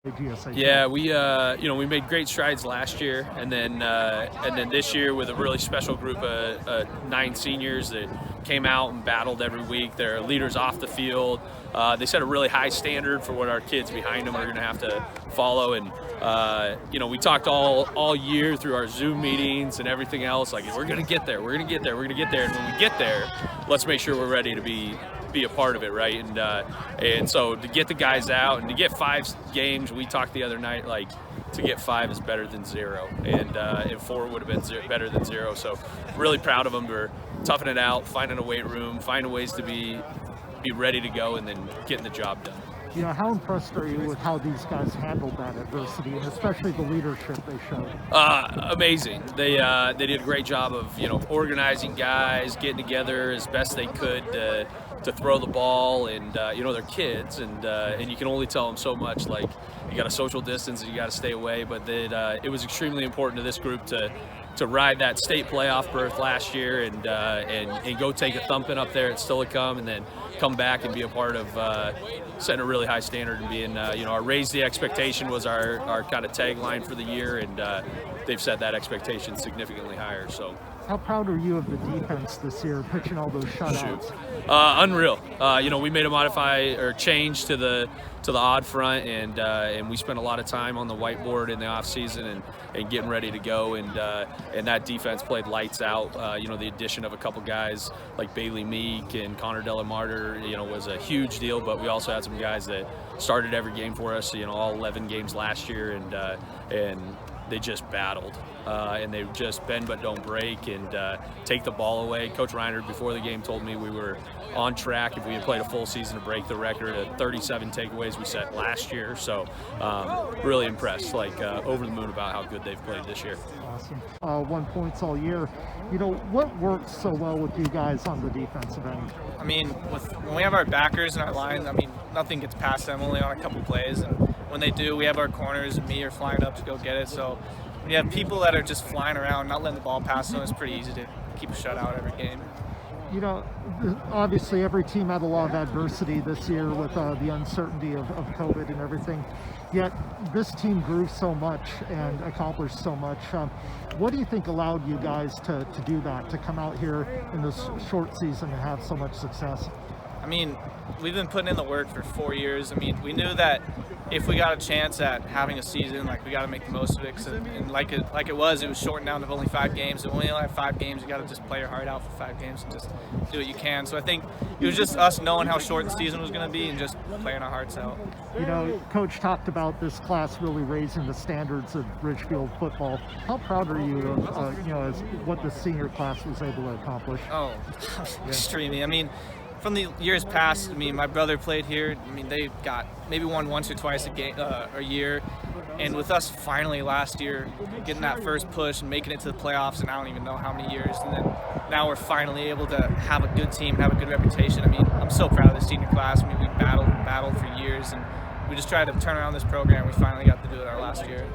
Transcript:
Yeah, we made great strides last year, and then this year with a really special group of 9 seniors that came out and battled every week. They're leaders off the field. They set a really high standard for what our kids behind them are going to have to follow. And we talked all year through our Zoom meetings and everything else, like, we're going to get there, we're going to get there, we're going to get there. And when we get there, let's make sure we're ready to be a part of it, right? And so to get the guys out and to get 5 games, we talked the other night, like, to get 5 is better than 0, and 4 would have been better than 0. So really proud of them for toughing it out, finding a weight room, finding ways to be ready to go, and then getting the job done. How impressed are you with how these guys handled that adversity, and especially the leadership they showed? Amazing. They did a great job of organizing guys, getting together as best they could to throw the ball, and they're kids, and you can only tell them so much. Like, you got to social distance and you got to stay away. But it was extremely important to this group to ride that state playoff berth last year and go take a thumping up there at Stillicum, and then come back and be a part of setting a really high standard and being our raise the expectation was our kind of tagline for the year, and they've set that expectation significantly higher. So how proud are you of the defense this year, pitching all those shutouts? Unreal. We made a change to the odd front, and we spent a lot of time on the whiteboard in the off season and getting ready to go, and that defense played lights out. The addition of a couple guys like Bailey Meek and Connor Delamarter, was a huge deal. But we also had some guys that started every game for us, all 11 games last year, and they just battled, and they just bend but don't break and take the ball away. Coach Reinhardt before the game told me we were on track, if we had played a full season, to break the record of 37 takeaways we set last year. So really impressed, over the moon about how good they've played this year. Awesome. 1 points all year. What works so well with you guys on the defensive end? When we have our backers and our line, nothing gets past them, only on a couple plays. And when they do, we have our corners and me are flying up to go get it. So when you have people that are just flying around, not letting the ball pass them, it's pretty easy to keep a shutout every game. Obviously every team had a lot of adversity this year with the uncertainty of COVID and everything. Yet this team grew so much and accomplished so much. What do you think allowed you guys to do that, to come out here in this short season and have so much success? We've been putting in the work for 4 years. We knew that if we got a chance at having a season, we got to make the most of it. And like it was shortened down to only 5 games. And when you only have 5 games, you got to just play your heart out for 5 games and just do what you can. So I think it was just us knowing how short the season was going to be and just playing our hearts out. Coach talked about this class really raising the standards of Ridgefield football. How proud are you of as what the senior class was able to accomplish? Oh, extremely. From the years past, my brother played here. They got maybe won once or twice a year. And with us finally last year getting that first push and making it to the playoffs, and I don't even know how many years, and then now we're finally able to have a good team and have a good reputation. I'm so proud of the senior class. We battled for years, and we just tried to turn around this program. We finally got to do it our last year.